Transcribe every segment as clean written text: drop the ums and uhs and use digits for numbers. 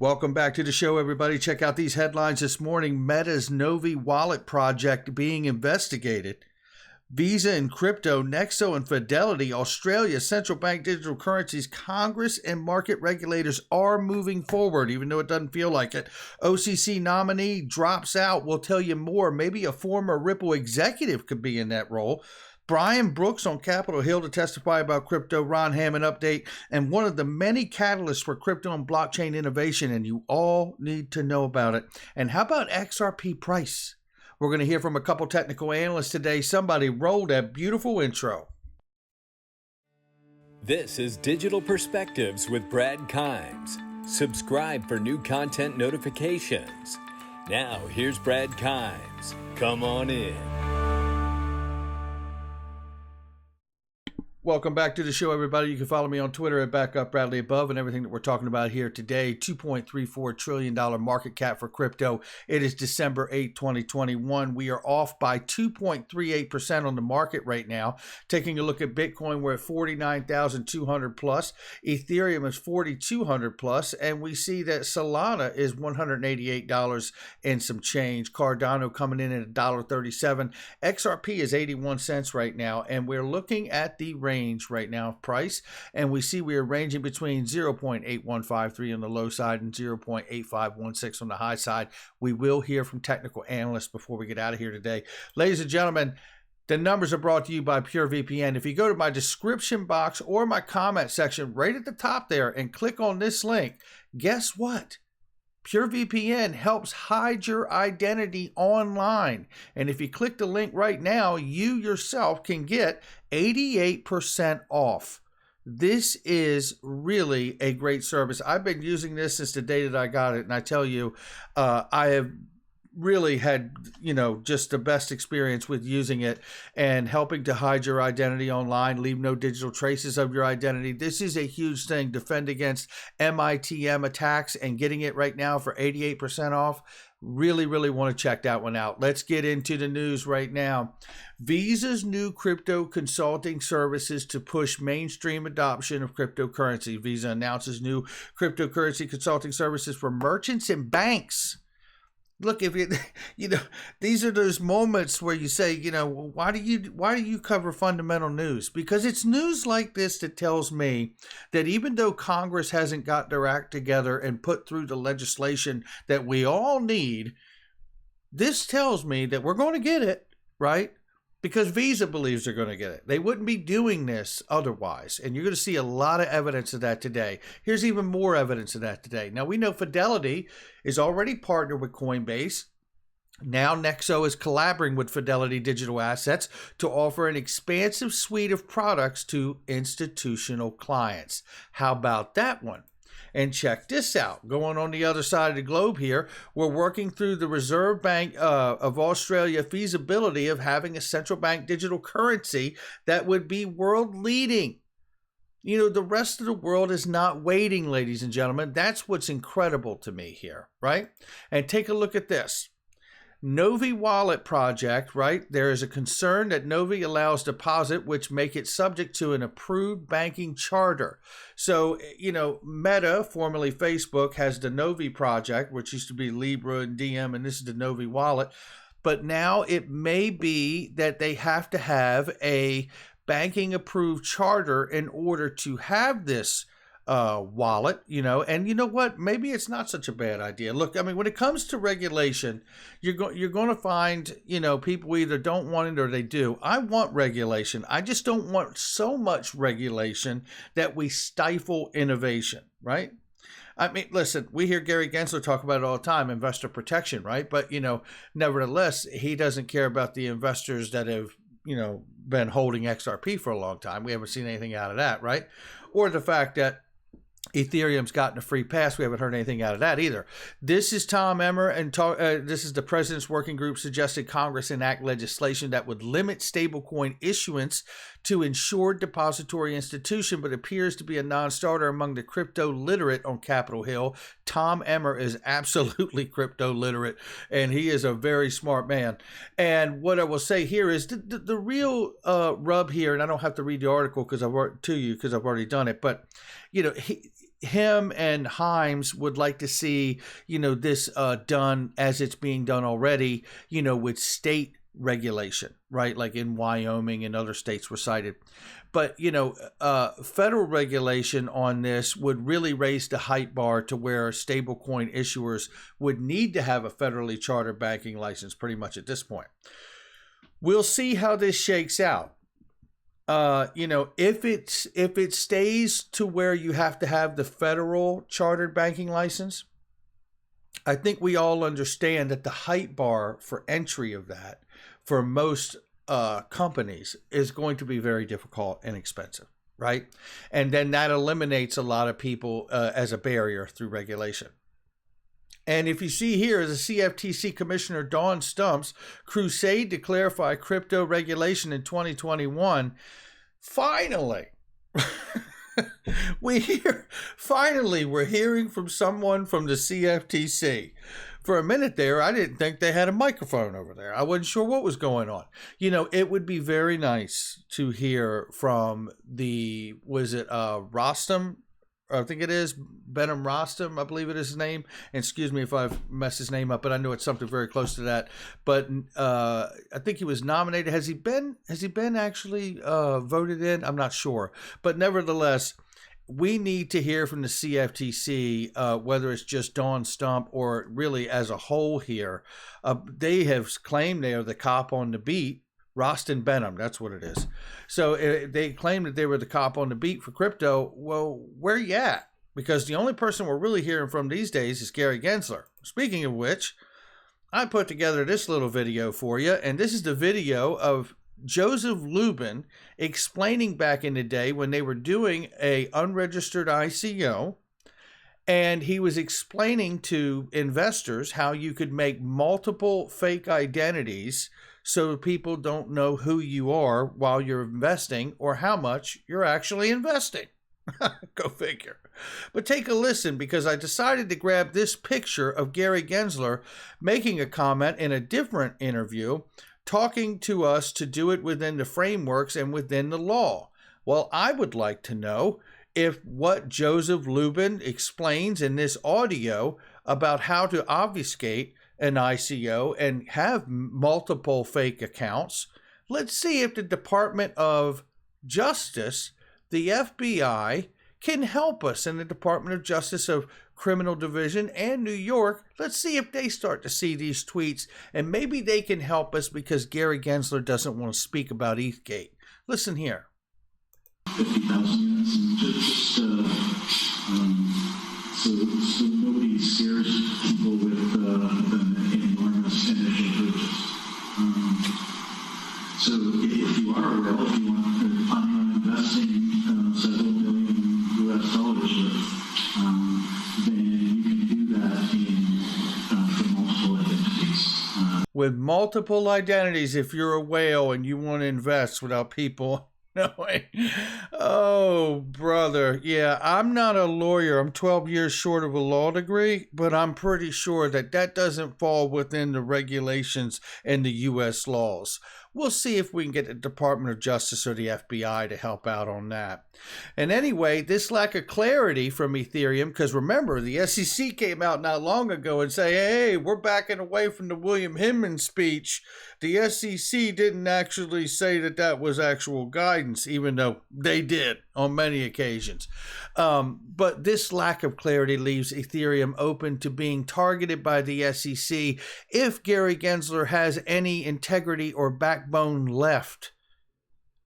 Welcome back to the show, everybody. Check out these headlines this morning. Meta's Novi wallet project being investigated. Visa and crypto, Nexo and Fidelity, Australia, central bank digital currencies, Congress and market regulators are moving forward, even though it doesn't feel like it. OCC nominee drops out. We'll tell you more. Maybe a former Ripple executive could be in that role. Brian Brooks on Capitol Hill to testify about crypto, Ron Hammond update, and one of the many catalysts for crypto and blockchain innovation, and you all need to know about it. And how about XRP price? We're going to hear from a couple technical analysts today. Somebody roll that beautiful intro. This is Digital Perspectives with Brad Kimes. Subscribe for new content notifications. Now, here's Brad Kimes. Come on in. Welcome back to the show, everybody. You can follow me on Twitter at BackupBradleyAbove, and everything that we're talking about here today. $2.34 trillion market cap for crypto. It is December 8, 2021. We are off by 2.38% on the market right now. Taking a look at Bitcoin, we're at 49,200 plus. Ethereum is 4,200 plus, and we see that Solana is $188 and some change. Cardano coming in at $1.37. XRP is 81 cents right now, and we're looking at the range right now of price, and we see we are ranging between 0.8153 on the low side and 0.8516 on the high side. We will hear from technical analysts before we get out of here today. Ladies and gentlemen, the numbers are brought to you by PureVPN. If you go to my description box or my comment section right at the top there and click on this link, guess what? PureVPN helps hide your identity online. And if you click the link right now, you yourself can get 88% off. This is really a great service. I've been using this since the day that I got it. And I tell you, I have really had, just the best experience with using it and helping to hide your identity online, leave no digital traces of your identity. This is a huge thing. Defend against MITM attacks, and getting it right now for 88% off. Really, really want to check that one out. Let's get into the news right now. Visa's new crypto consulting services to push mainstream adoption of cryptocurrency. Visa announces new cryptocurrency consulting services for merchants and banks. Look, if these are those moments where you say, why do you cover fundamental news? Because it's news like this that tells me that even though Congress hasn't got their act together and put through the legislation that we all need, this tells me that we're going to get it, right? Because Visa believes they're going to get it. They wouldn't be doing this otherwise. And you're going to see a lot of evidence of that today. Here's even more evidence of that today. Now, we know Fidelity is already partnered with Coinbase. Now, Nexo is collaborating with Fidelity Digital Assets to offer an expansive suite of products to institutional clients. How about that one? And check this out. Going on the other side of the globe here, we're working through the Reserve Bank of Australia feasibility of having a central bank digital currency that would be world leading. The rest of the world is not waiting, ladies and gentlemen. That's what's incredible to me here, right? And take a look at this. Novi wallet project, right? There is a concern that Novi allows deposit, which make it subject to an approved banking charter. So, Meta, formerly Facebook, has the Novi project, which used to be Libra and DM, and this is the Novi wallet. But now it may be that they have to have a banking approved charter in order to have this wallet, and you know what? Maybe it's not such a bad idea. Look, when it comes to regulation, you're going to find, people either don't want it or they do. I want regulation. I just don't want so much regulation that we stifle innovation, right? Listen, we hear Gary Gensler talk about it all the time, investor protection, right? But, nevertheless, he doesn't care about the investors that have, been holding XRP for a long time. We haven't seen anything out of that, right? Or the fact that Ethereum's gotten a free pass. We haven't heard anything out of that either. This is Tom Emmer, and this is the President's Working Group suggested Congress enact legislation that would limit stablecoin issuance to insured depository institution, but appears to be a non-starter among the crypto literate on Capitol Hill. Tom Emmer is absolutely crypto literate, and he is a very smart man. And what I will say here is the real rub here, and I don't have to read the article because I've already done it, but him and Himes would like to see, this done as it's being done already, with state regulation, right? Like in Wyoming and other states were cited. But, federal regulation on this would really raise the height bar to where stablecoin issuers would need to have a federally chartered banking license pretty much at this point. We'll see how this shakes out. If it stays to where you have to have the federal chartered banking license, I think we all understand that the height bar for entry of that for most companies is going to be very difficult and expensive, right? And then that eliminates a lot of people as a barrier through regulation. And if you see here, the CFTC Commissioner Dawn Stump's crusade to clarify crypto regulation in 2021, finally, we're hearing from someone from the CFTC. For a minute there, I didn't think they had a microphone over there. I wasn't sure what was going on. It would be very nice to hear from Rostam? I think it is Benham Rostam, I believe it is his name. And excuse me if I've messed his name up, but I know it's something very close to that. But I think he was nominated. Has he been actually voted in? I'm not sure. But nevertheless, we need to hear from the CFTC, whether it's just Dawn Stump or really as a whole here. They have claimed they are the cop on the beat. Rostam Benham, that's what it is. So they claim that they were the cop on the beat for crypto. Well, where you at? Because the only person we're really hearing from these days is Gary Gensler. Speaking of which, I put together this little video for you, and this is the video of Joseph Lubin explaining back in the day when they were doing a unregistered ICO, and he was explaining to investors how you could make multiple fake identities so people don't know who you are while you're investing or how much you're actually investing. Go figure. But take a listen, because I decided to grab this picture of Gary Gensler making a comment in a different interview, talking to us to do it within the frameworks and within the law. Well, I would like to know if what Joseph Lubin explains in this audio about how to obfuscate an ICO and have multiple fake accounts. Let's see if the Department of Justice, the FBI, can help us, in the Department of Justice of Criminal Division and New York. Let's see if they start to see these tweets, and maybe they can help us because Gary Gensler doesn't want to speak about ETHgate. Listen here. 50,000 units, and so nobody scares people with an enormous initial purchase. So if you are well, if you want to plan on investing several billion US dollars with, then you can do that for multiple identities. With multiple identities, if you're a whale and you want to invest without people knowing. Oh, brother. Yeah, I'm not a lawyer. I'm 12 years short of a law degree, but I'm pretty sure that doesn't fall within the regulations and the U.S. laws. We'll see if we can get the Department of Justice or the FBI to help out on that. And anyway, this lack of clarity from Ethereum, because remember, the SEC came out not long ago and say, hey, we're backing away from the William Hinman speech. The SEC didn't actually say that was actual guidance, even though they did on many occasions. But this lack of clarity leaves Ethereum open to being targeted by the SEC if Gary Gensler has any integrity or backbone left.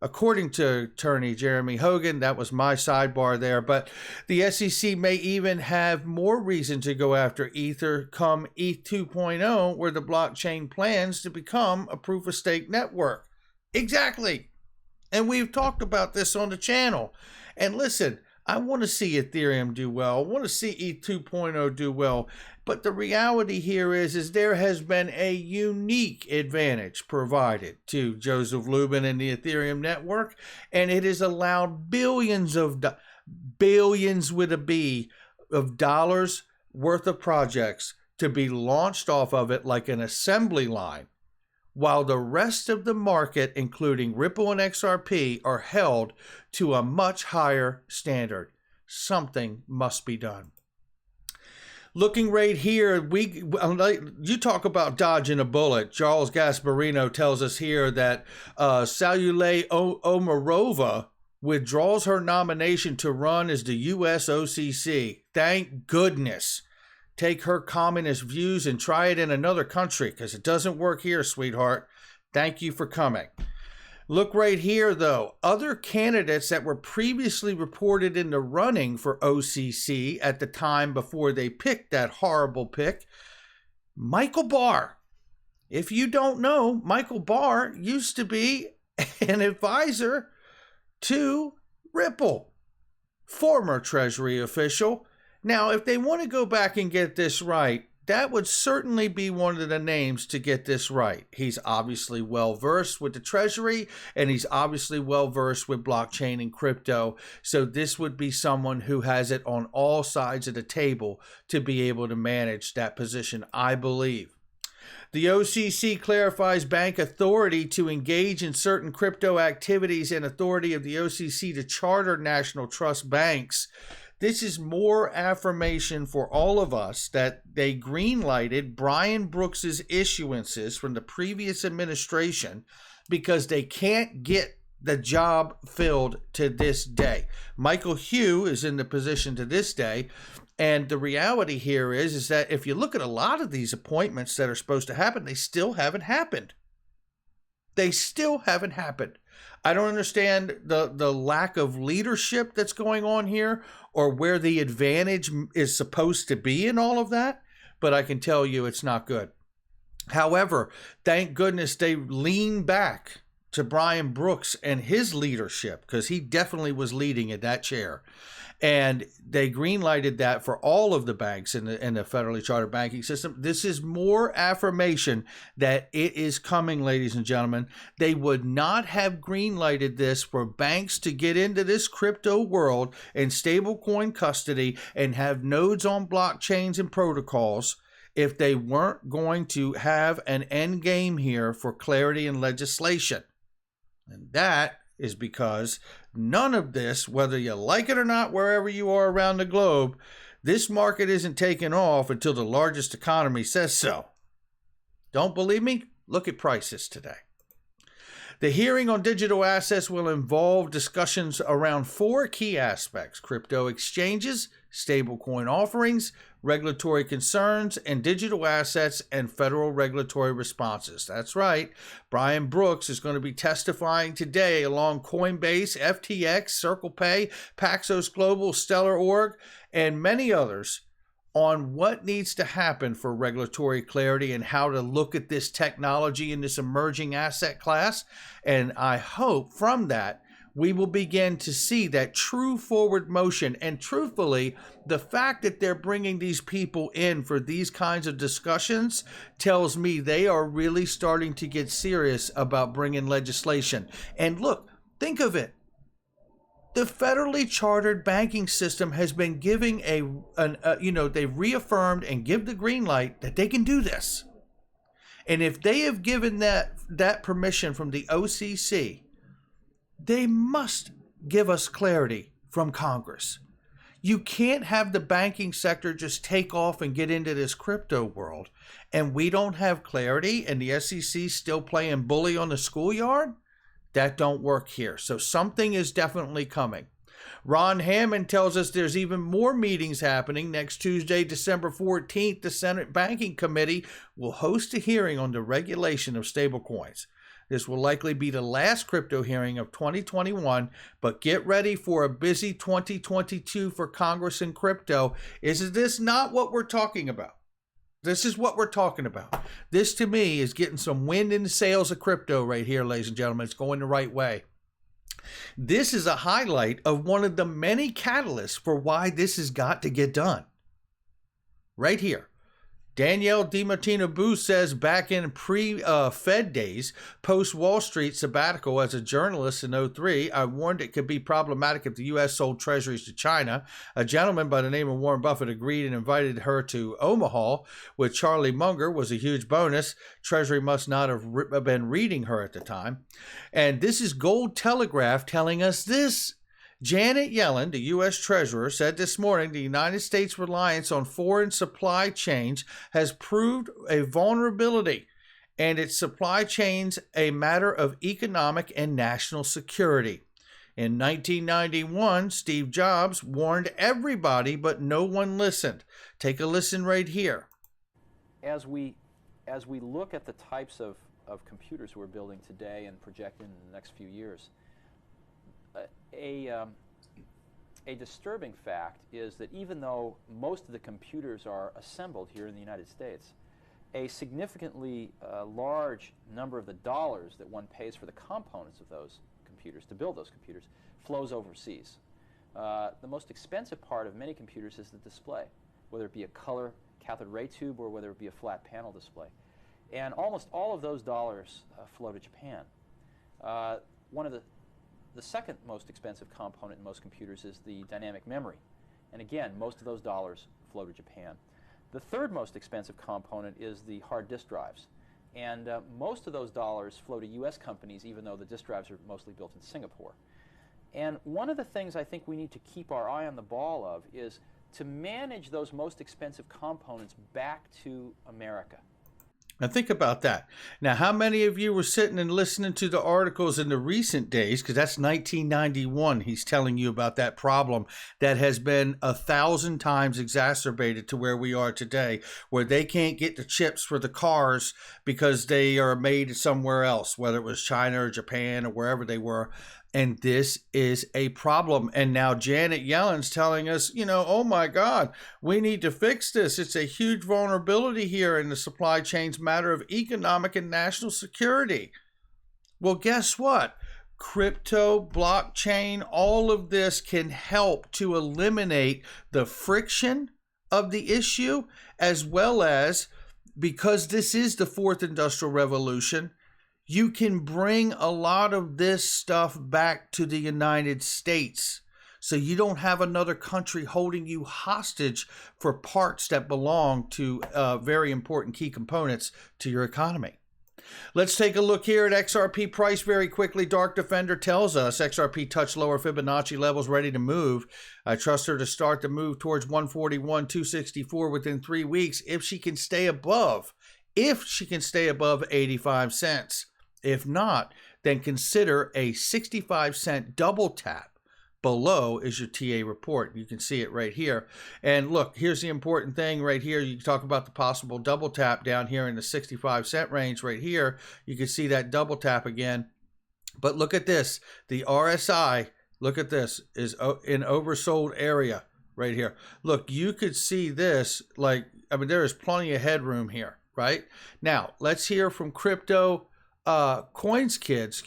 According to attorney Jeremy Hogan, that was my sidebar there, but the SEC may even have more reason to go after Ether come ETH 2.0, where the blockchain plans to become a proof-of-stake network. Exactly. And we've talked about this on the channel. And listen, I want to see Ethereum do well. I want to see ETH 2.0 do well. But the reality here is there has been a unique advantage provided to Joseph Lubin and the Ethereum network, and it has allowed billions with a B of dollars worth of projects to be launched off of it like an assembly line, while the rest of the market, including Ripple and XRP, are held to a much higher standard. Something must be done. Looking right here, you talk about dodging a bullet. Charles Gasparino tells us here that Salule Omarova withdraws her nomination to run as the U.S. OCC. Thank goodness. Take her communist views and try it in another country, because it doesn't work here, sweetheart. Thank you for coming. Look right here, though. Other candidates that were previously reported in the running for OCC at the time before they picked that horrible pick, Michael Barr. If you don't know, Michael Barr used to be an advisor to Ripple, former Treasury official. Now, if they want to go back and get this right, that would certainly be one of the names to get this right. He's obviously well-versed with the Treasury, and he's obviously well-versed with blockchain and crypto. So this would be someone who has it on all sides of the table to be able to manage that position, I believe. The OCC clarifies bank authority to engage in certain crypto activities and authority of the OCC to charter national trust banks. This is more affirmation for all of us that they green-lighted Brian Brooks's issuances from the previous administration because they can't get the job filled to this day. Michael Hugh is in the position to this day, and the reality here is that if you look at a lot of these appointments that are supposed to happen, they still haven't happened. They still haven't happened. I don't understand the lack of leadership that's going on here or where the advantage is supposed to be in all of that, but I can tell you it's not good. However, thank goodness they lean back to Brian Brooks and his leadership, because he definitely was leading in that chair. And they green-lighted that for all of the banks in the federally chartered banking system. This is more affirmation that it is coming, ladies and gentlemen. They would not have green-lighted this for banks to get into this crypto world and stablecoin custody and have nodes on blockchains and protocols if they weren't going to have an end game here for clarity and legislation. And that is because none of this, whether you like it or not, wherever you are around the globe, this market isn't taking off until the largest economy says so. Don't believe me? Look at prices today. The hearing on digital assets will involve discussions around 4 key aspects: crypto exchanges, stablecoin offerings, regulatory concerns, and digital assets and federal regulatory responses. That's right. Brian Brooks is going to be testifying today along Coinbase, FTX, Circle Pay, Paxos Global, Stellar Org, and many others on what needs to happen for regulatory clarity and how to look at this technology in this emerging asset class. And I hope from that, we will begin to see that true forward motion. And truthfully, the fact that they're bringing these people in for these kinds of discussions tells me they are really starting to get serious about bringing legislation. And look, think of it. The federally chartered banking system has been giving they reaffirmed and give the green light that they can do this. And if they have given that permission from the OCC, they must give us clarity from Congress. You can't have the banking sector just take off and get into this crypto world, and we don't have clarity, and the SEC still playing bully on the schoolyard. That don't work here. So something is definitely coming. Ron Hammond tells us there's even more meetings happening. Next Tuesday, December 14th, the Senate Banking Committee will host a hearing on the regulation of stablecoins. This will likely be the last crypto hearing of 2021, but get ready for a busy 2022 for Congress and crypto. Is this not what we're talking about? This is what we're talking about. This, to me, is getting some wind in the sails of crypto right here, ladies and gentlemen. It's going the right way. This is a highlight of one of the many catalysts for why this has got to get done. Right here. Danielle DiMartino-Booth says back in pre-Fed days, post-Wall Street sabbatical as a journalist in 2003, I warned it could be problematic if the U.S. sold treasuries to China. A gentleman by the name of Warren Buffett agreed and invited her to Omaha with Charlie Munger. Was a huge bonus. Treasury must not have been reading her at the time. And this is Gold Telegraph telling us this. Janet Yellen, the U.S. Treasurer, said this morning the United States' reliance on foreign supply chains has proved a vulnerability, and its supply chains a matter of economic and national security. In 1991, Steve Jobs warned everybody, but no one listened. Take a listen right here. As we look at the types of computers we're building today and projecting in the next few years, a disturbing fact is that even though most of the computers are assembled here in the United States, a significantly large number of the dollars that one pays for the components of those computers, to build those computers, flows overseas. The most expensive part of many computers is the display, whether it be a color cathode ray tube or whether it be a flat panel display. And almost all of those dollars flow to Japan. The second most expensive component in most computers is the dynamic memory. And again, most of those dollars flow to Japan. The third most expensive component is the hard disk drives. And most of those dollars flow to US companies, even though the disk drives are mostly built in Singapore. And one of the things I think we need to keep our eye on the ball of is to manage those most expensive components back to America. Now think about that. Now, how many of you were sitting and listening to the articles in the recent days, because that's 1991, he's telling you about that problem that has been 1,000 times exacerbated to where we are today, where they can't get the chips for the cars because they are made somewhere else, whether it was China or Japan or wherever they were. And this is a problem. And now Janet Yellen's telling us, oh my God, we need to fix this. It's a huge vulnerability here in the supply chains, matter of economic and national security. Well, guess what? Crypto, blockchain, all of this can help to eliminate the friction of the issue, as well as, because this is the fourth industrial revolution, you can bring a lot of this stuff back to the United States. So you don't have another country holding you hostage for parts that belong to very important key components to your economy. Let's take a look here at XRP price very quickly. Dark Defender tells us XRP touched lower Fibonacci levels, ready to move. I trust her to start the move towards 141, 264 within 3 weeks if she can stay above 85 cents. If not, then consider a 65-cent double tap. Below is your TA report. You can see it right here. And look, here's the important thing right here. You talk about the possible double tap down here in the 65-cent range right here. You can see that double tap again. But look at this. The RSI, look at this, is in oversold area right here. Look, you could see this there is plenty of headroom here, right? Now, let's hear from Crypto CoinsKid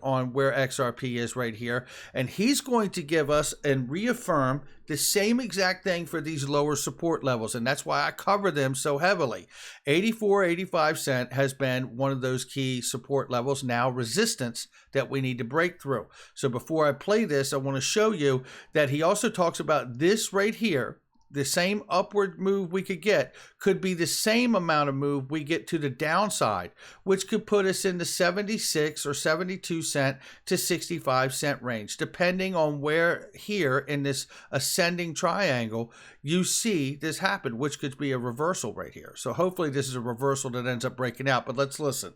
on where XRP is right here, and he's going to give us and reaffirm the same exact thing for these lower support levels, and that's why I cover them so heavily. 84, 85 cent has been one of those key support levels, now resistance that we need to break through. So before I play this, I want to show you that he also talks about this right here. The same upward move we could get could be the same amount of move we get to the downside, which could put us in the 76 or 72 cent to 65 cent range, depending on where here in this ascending triangle you see this happen, which could be a reversal right here. So hopefully this is a reversal that ends up breaking out, but let's listen.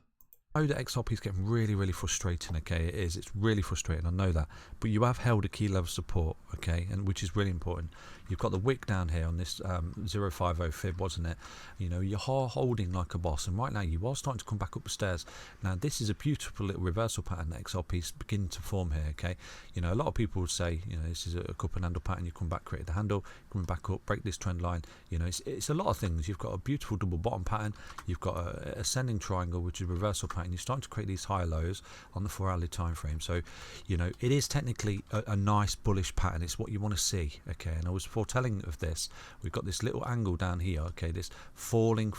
I know that XRP is getting really, really frustrating, okay? It is. It's really frustrating, I know that. But you have held a key level of support, okay? And which is really important. You've got the wick down here on this 050 fib, wasn't it? You're holding like a boss. And right now, you are starting to come back up the stairs. Now, this is a beautiful little reversal pattern that XRP is beginning to form here, okay? A lot of people would say, this is a cup and handle pattern. You come back, create the handle, coming back up, break this trend line. It's a lot of things. You've got a beautiful double bottom pattern. You've got a ascending triangle, which is a reversal pattern. You're starting to create these high lows on the 4-hourly time frame. So, it is technically a nice bullish pattern. It's what you want to see, okay? And I was foretelling of this. We've got this little angle down here, okay? This falling,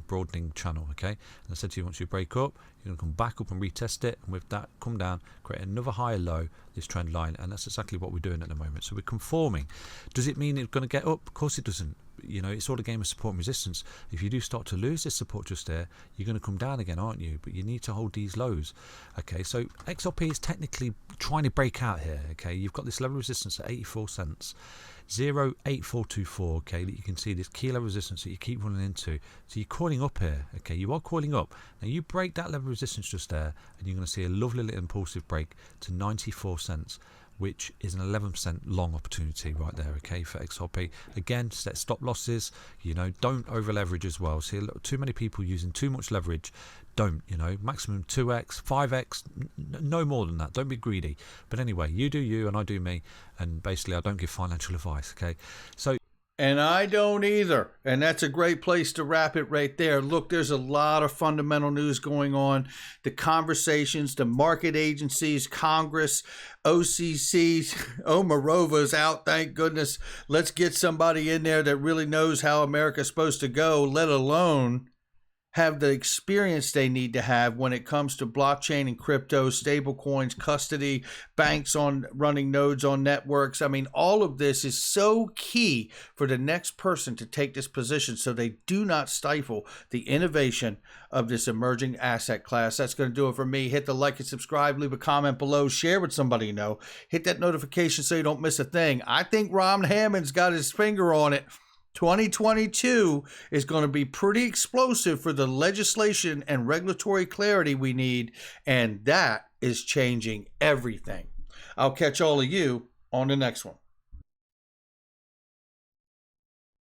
broadening channel, okay? And I said to you, once you break up, you're going to come back up and retest it, and with that, come down, create another higher low, this trend line, and that's exactly what we're doing at the moment. So we're conforming. Does it mean it's going to get up? Of course it doesn't. you know, it's all a game of support and resistance. If you do start to lose this support just there, you're going to come down again, aren't you? But you need to hold these lows. Okay, so XRP is technically trying to break out here. Okay, you've got this level of resistance at 84 cents. 0.8424, okay, that you can see this key level resistance that you keep running into. So you're coiling up here, okay, you are coiling up. Now you break that level of resistance just there, and you're going to see a lovely little impulsive break to 94 cents, which is an 11% long opportunity right there, okay, for XRP. Again, set stop losses, you know, don't over leverage as well. See, too many people using too much leverage. Don't, you know, maximum 2x, 5x, no more than that. Don't be greedy. But anyway, you do you and I do me. And basically, I don't give financial advice, okay? So. And I don't either. And that's a great place to wrap it right there. Look, there's a lot of fundamental news going on. The conversations, the market agencies, Congress, OCC, Omarova's out, thank goodness. Let's get somebody in there that really knows how America's supposed to go, let alone have the experience they need to have when it comes to blockchain and crypto, stable coins, custody, banks on running nodes on networks. I mean, all of this is so key for the next person to take this position so they do not stifle the innovation of this emerging asset class. That's going to do it for me. Hit the like and subscribe, leave a comment below, share with somebody you know, hit that notification so you don't miss a thing. I think Ron Hammond's got his finger on it. 2022 is going to be pretty explosive for the legislation and regulatory clarity we need, and that is changing everything. I'll catch all of you on the next one.